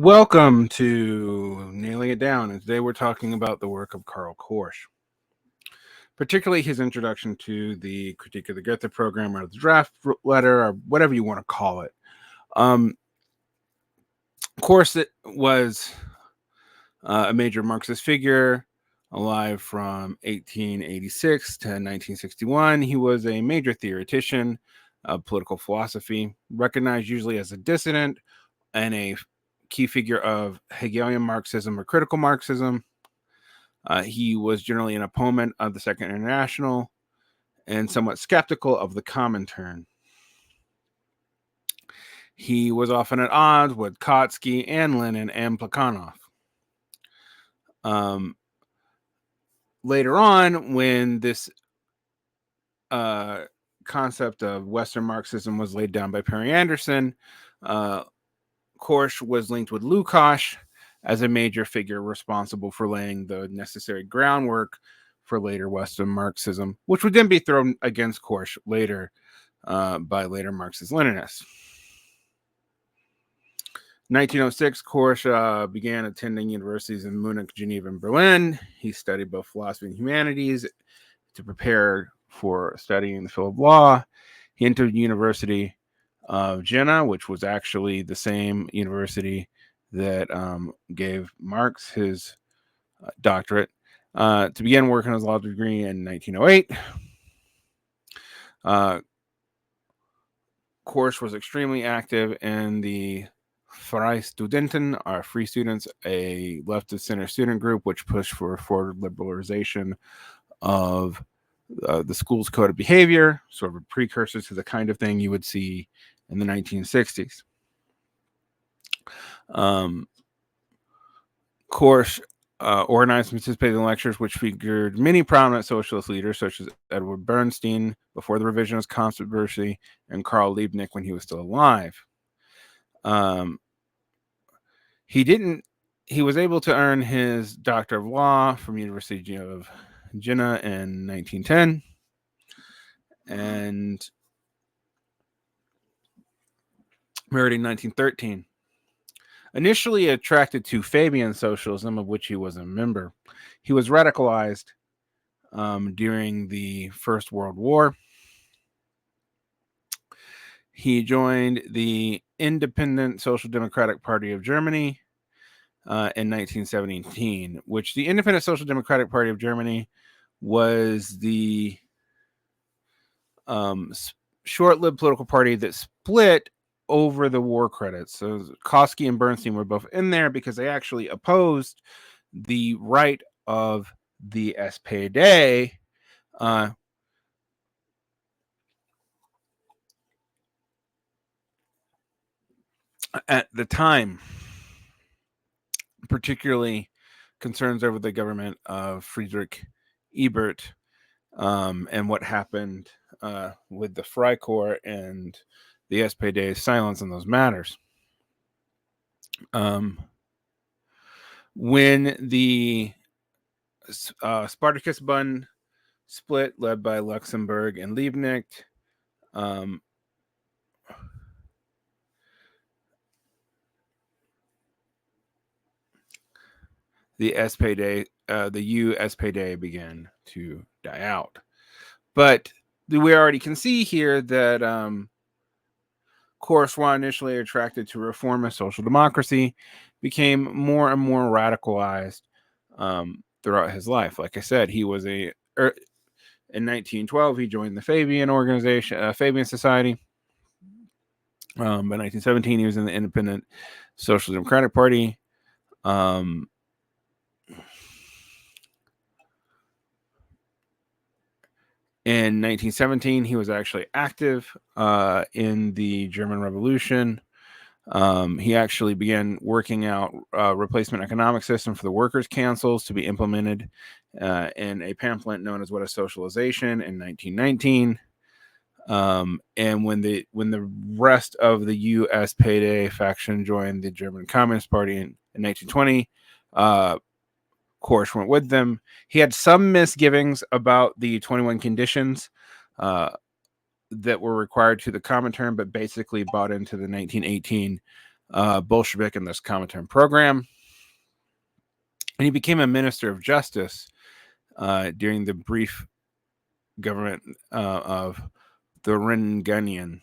Welcome to Nailing It Down. And today we're talking about the work of Karl Korsch, particularly his introduction to the critique of the Gotha Program or the draft letter or whatever you want to call it. Korsch was a major Marxist figure, alive from 1886 to 1961. He was a major theoretician of political philosophy, recognized usually as a dissident and a key figure of Hegelian Marxism or critical Marxism. He was generally an opponent of the Second International and somewhat skeptical of the Comintern. He was often at odds with Kautsky and Lenin and Plekhanov. Later on, when this concept of Western Marxism was laid down by Perry Anderson, Korsch was linked with Lukács as a major figure responsible for laying the necessary groundwork for later Western Marxism, which would then be thrown against Korsch later by later Marxist-Leninists. 1906, Korsch began attending universities in Munich, Geneva, and Berlin. He studied both philosophy and humanities to prepare for studying the field of law. He entered the University of Jena, which was actually the same university that gave Marx his doctorate, to begin working on his law degree in 1908. Korsch was extremely active in the Freie Studenten, or Free Students, a leftist center student group which pushed for liberalization of the school's code of behavior, sort of a precursor to the kind of thing you would see in the 1960s. Korsch organized and participated in lectures which featured many prominent socialist leaders, such as Edward Bernstein before the revisionist controversy, and Karl Liebknecht when he was still alive. He was able to earn his Doctor of Law from University of Jena in 1910, and married in 1913. Initially attracted to Fabian socialism, of which he was a member, he was radicalized during the First World War. He joined the Independent Social Democratic Party of Germany in 1917, which the Independent Social Democratic Party of Germany was the short-lived political party that split over the war credits. So Kautsky and Bernstein were both in there because they actually opposed the right of the SPD at the time, particularly concerns over the government of Friedrich Ebert and what happened with the Freikorps and the SPD's silence on those matters. When the Spartacus Bund split, led by Luxemburg and Liebknecht, the SPD, the SPD began to die out. But we already can see here that Korsch, while initially attracted to reformist social democracy, became more and more radicalized throughout his life. Like I said, he was in 1912, he joined the Fabian organization, Fabian Society. By 1917, he was in the Independent Social Democratic Party. In 1917, he was actually active in the German Revolution. He actually began working out a replacement economic system for the workers' councils to be implemented in a pamphlet known as What is Socialization in 1919. And when the rest of the USPD faction joined the German Communist Party in 1920, Korsch went with them. He had some misgivings about the 21 conditions that were required to the Comintern, but basically bought into the 1918 Bolshevik in this Comintern program. And he became a minister of justice during the brief government of the Ringunion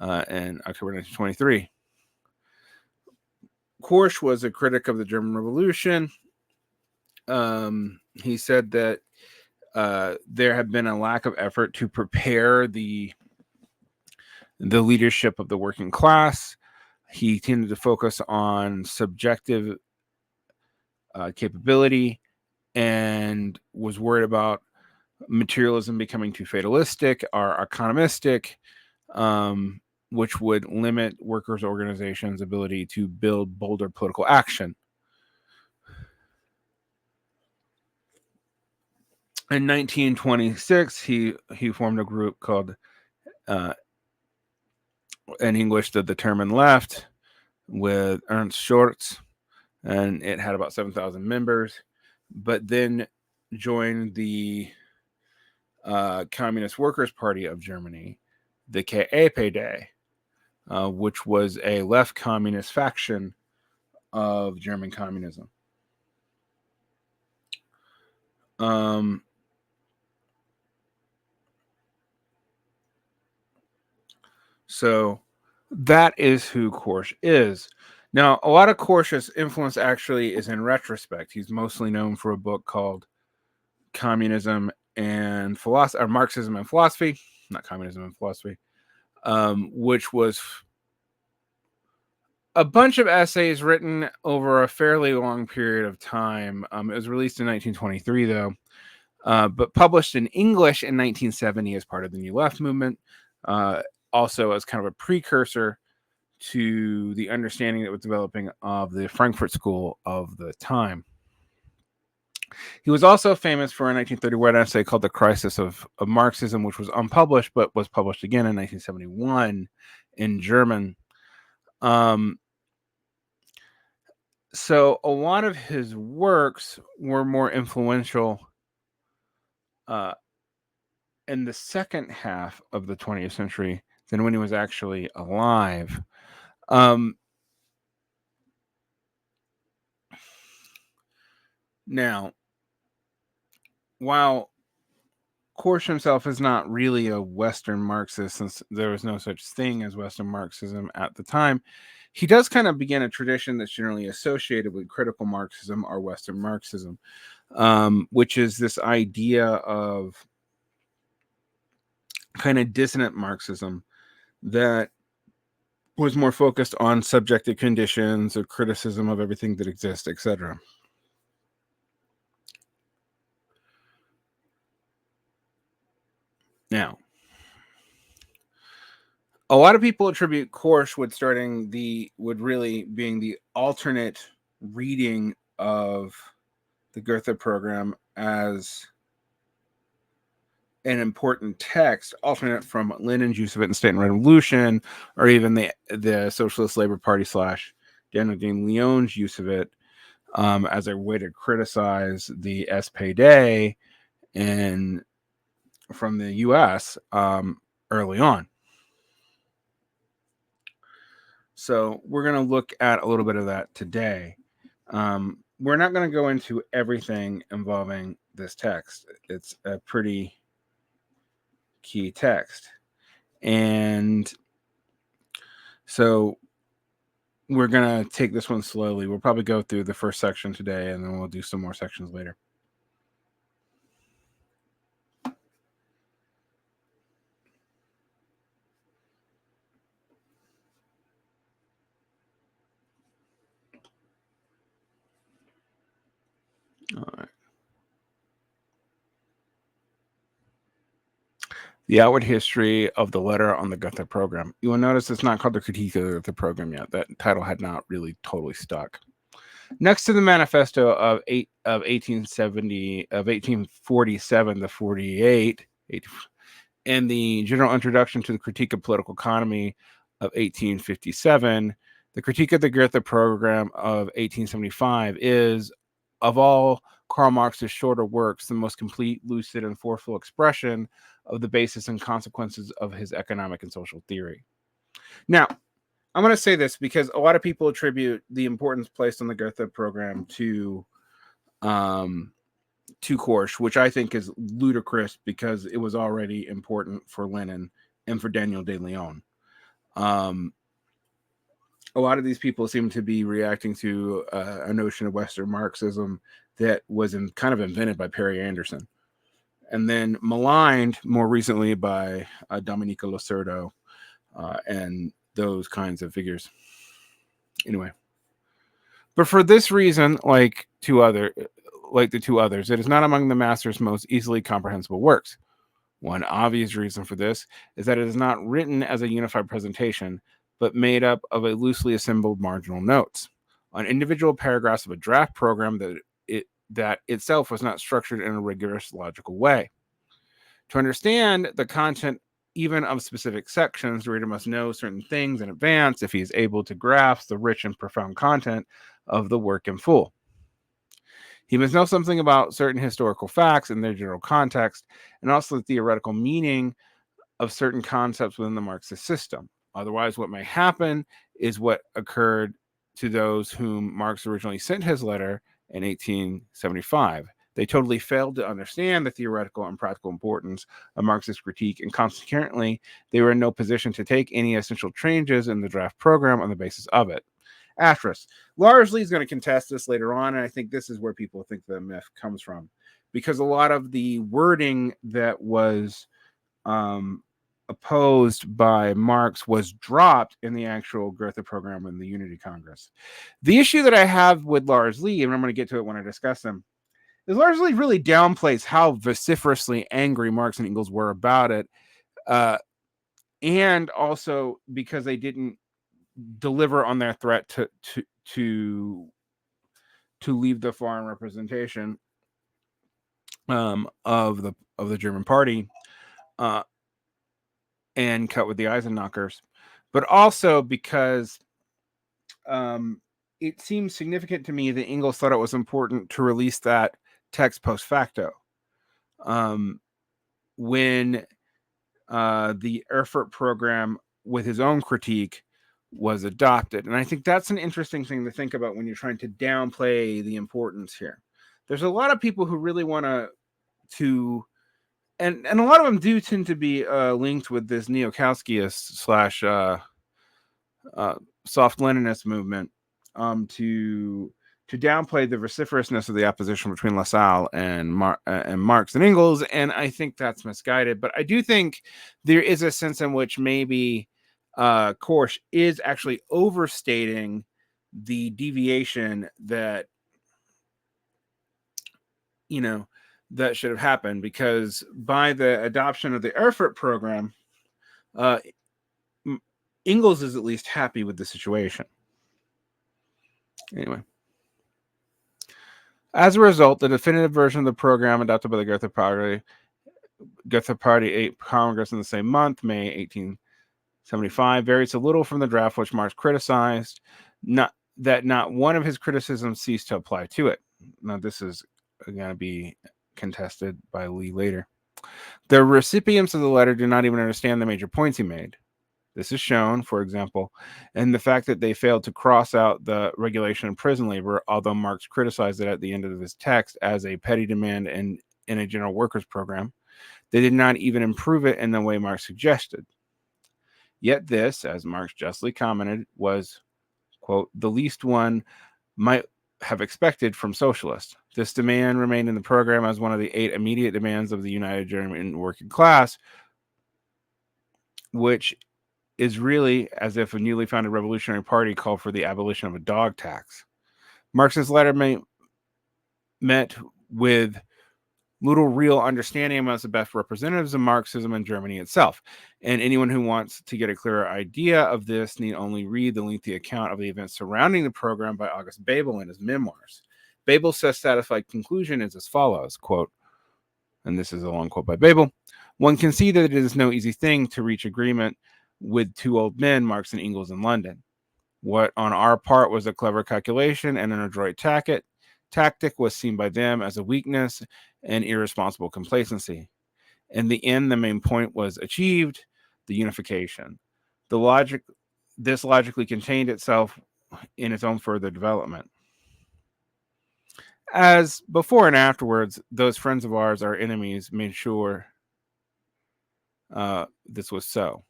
in October 1923. Korsch was a critic of the German Revolution. He said that there had been a lack of effort to prepare the leadership of the working class. He tended to focus on subjective capability and was worried about materialism becoming too fatalistic or economistic, which would limit workers' organizations' ability to build bolder political action. In 1926, he formed a group called, in English, the Determined Left, with Ernst Schortz, and it had about 7,000 members, but then joined the Communist Workers' Party of Germany, the KPD, which was a left communist faction of German communism. So that is who Korsch is. Now, a lot of Korsch's influence actually is in retrospect. He's mostly known for a book called Communism and Philosophy, or Marxism and Philosophy, not Communism and Philosophy, which was a bunch of essays written over a fairly long period of time. It was released in 1923, though, but published in English in 1970 as part of the New Left movement, also as kind of a precursor to the understanding that was developing of the Frankfurt School of the time. He was also famous for a 1931 essay called The Crisis of Marxism, which was unpublished, but was published again in 1971 in German. So a lot of his works were more influential in the second half of the 20th century than when he was actually alive. Now, while Korsch himself is not really a Western Marxist, since there was no such thing as Western Marxism at the time, he does kind of begin a tradition that's generally associated with critical Marxism or Western Marxism, which is this idea of kind of dissonant Marxism that was more focused on subjective conditions or criticism of everything that exists, etc. Now, a lot of people attribute Korsch would really being the alternate reading of the Gotha Program as an important text, alternate from Lenin's use of it in State and Revolution, or even the Socialist Labor Party / Daniel Dean Leon's use of it as a way to criticize the SPD from the U.S. Early on. So we're going to look at a little bit of that today. We're not going to go into everything involving this text. It's a pretty key text. And so we're going to take this one slowly. We'll probably go through the first section today, and then we'll do some more sections later. All right. The outward history of the letter on the Gotha Program. You will notice it's not called the Critique of the Gotha Program yet. That title had not really totally stuck. Next to the manifesto of 1847 to 48, and the general introduction to the Critique of Political Economy of 1857, the Critique of the Gotha Program of 1875 is, of all Karl Marx's shorter works, the most complete, lucid, and forceful expression of the basis and consequences of his economic and social theory. Now, I'm going to say this because a lot of people attribute the importance placed on the Gotha program to Korsch, which I think is ludicrous because it was already important for Lenin and for Daniel de Leon. A lot of these people seem to be reacting to a notion of Western Marxism that was kind of invented by Perry Anderson, and then maligned more recently by Dominica Losurdo and those kinds of figures. Anyway, but for this reason, like the two others, it is not among the master's most easily comprehensible works. One obvious reason for this is that it is not written as a unified presentation, but made up of a loosely assembled marginal notes on individual paragraphs of a draft program that itself was not structured in a rigorous logical way. To understand the content even of specific sections, the reader must know certain things in advance if he is able to grasp the rich and profound content of the work in full. He must know something about certain historical facts in their general context, and also the theoretical meaning of certain concepts within the Marxist system. Otherwise, what may happen is what occurred to those whom Marx originally sent his letter in 1875. They totally failed to understand the theoretical and practical importance of Marxist critique, and consequently, they were in no position to take any essential changes in the draft program on the basis of it. Asterisk. Largely is going to contest this later on, and I think this is where people think the myth comes from, because a lot of the wording that was opposed by Marx was dropped in the actual Gotha program in the Unity Congress. The issue that I have with Lars Lee, and I'm going to get to it when I discuss them, is Lars Lee really downplays how vociferously angry Marx and Engels were about it, and also because they didn't deliver on their threat to leave the foreign representation of the German party and cut with the Eisenknachers, but also because it seems significant to me that Engels thought it was important to release that text post facto when the Erfurt program with his own critique was adopted. And I think that's an interesting thing to think about when you're trying to downplay the importance here. There's a lot of people who really want to and a lot of them do tend to be linked with this neo-Kautskyist / soft Leninist movement to downplay the vociferousness of the opposition between Lassalle and Marx and Engels, and I think that's misguided. But I do think there is a sense in which maybe Korsch is actually overstating the deviation that that should have happened, because by the adoption of the Erfurt program, Engels is at least happy with the situation. Anyway. As a result, the definitive version of the program adopted by the Gotha Party 8 Congress in the same month, May 1875, varies a little from the draft which Marx criticized, not one of his criticisms ceased to apply to it. Now, this is going to be contested by Lee later. The recipients of the letter do not even understand the major points he made. This is shown, for example, in the fact that they failed to cross out the regulation of prison labor, although Marx criticized it at the end of his text as a petty demand in a general workers' program. They did not even improve it in the way Marx suggested. Yet this, as Marx justly commented, was, quote, the least one might have expected from socialists. This demand remained in the program as one of the 8 immediate demands of the United German working class, which is really as if a newly founded revolutionary party called for the abolition of a dog tax. Marx's letter met with little real understanding amongst the best representatives of Marxism in Germany itself. And anyone who wants to get a clearer idea of this need only read the lengthy account of the events surrounding the program by August Bebel in his memoirs. Bebel's satisfied conclusion is as follows, quote, and this is a long quote by Bebel, one can see that it is no easy thing to reach agreement with 2 old men, Marx and Engels, in London. What on our part was a clever calculation and an adroit tactic was seen by them as a weakness and irresponsible complacency. In the end, the main point was achieved, the unification. The logic this logically contained itself in its own further development. As before and afterwards, those friends of ours, our enemies, made sure this was so.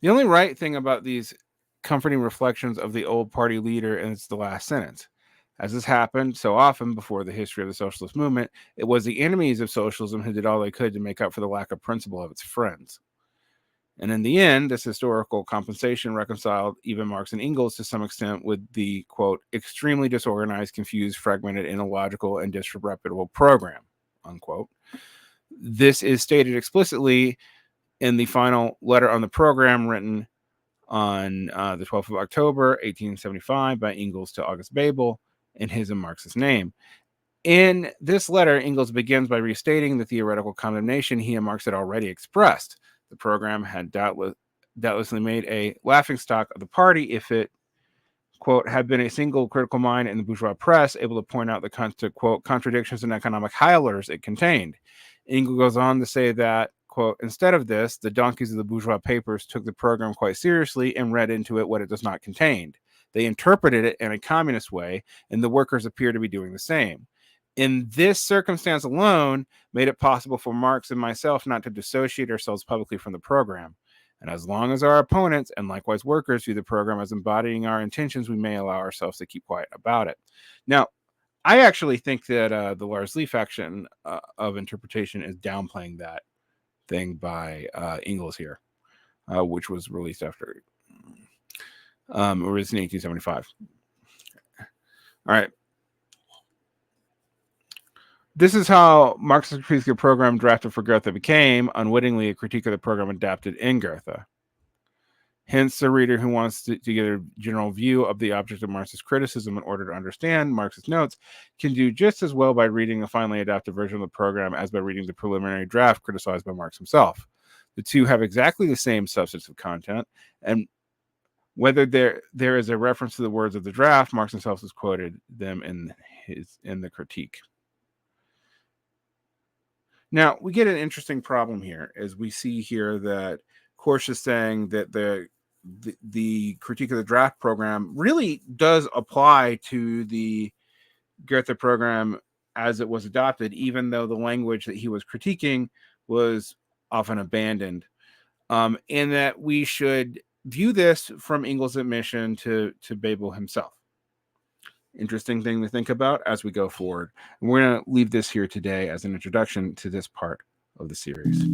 The only right thing about these comforting reflections of the old party leader is the last sentence. As this happened so often before the history of the socialist movement, it was the enemies of socialism who did all they could to make up for the lack of principle of its friends. And in the end, this historical compensation reconciled even Marx and Engels to some extent with the, quote, extremely disorganized, confused, fragmented, illogical, and disreputable program, unquote. This is stated explicitly in the final letter on the program written on the 12th of October, 1875, by Engels to August Bebel in his and Marx's name. In this letter, Engels begins by restating the theoretical condemnation he and Marx had already expressed. The program had doubtlessly made a laughingstock of the party if it, quote, had been a single critical mind in the bourgeois press able to point out the, quote, contradictions and economic howlers it contained. Engels goes on to say that, quote, instead of this, the donkeys of the bourgeois papers took the program quite seriously and read into it what it does not contain. They interpreted it in a communist way, and the workers appear to be doing the same. In this circumstance alone, made it possible for Marx and myself not to dissociate ourselves publicly from the program. And as long as our opponents and likewise workers view the program as embodying our intentions, we may allow ourselves to keep quiet about it. Now, I actually think that the Lars Lee faction of interpretation is downplaying that thing by Engels here, which was released after released in 1875. All right. This is how Marx's critique of the program drafted for Gotha became, unwittingly, a critique of the program adapted in Gotha. Hence, the reader who wants to get a general view of the object of Marxist criticism in order to understand Marx's notes can do just as well by reading a finally adapted version of the program as by reading the preliminary draft criticized by Marx himself. The two have exactly the same substantive content, and whether there is a reference to the words of the draft, Marx himself has quoted them in the critique. Now, we get an interesting problem here, as we see here that Korsch is saying that the critique of the draft program really does apply to the Gotha program as it was adopted, even though the language that he was critiquing was often abandoned, and that we should view this from Engels' admission to Bebel himself. Interesting thing to think about as we go forward. And we're going to leave this here today as an introduction to this part of the series.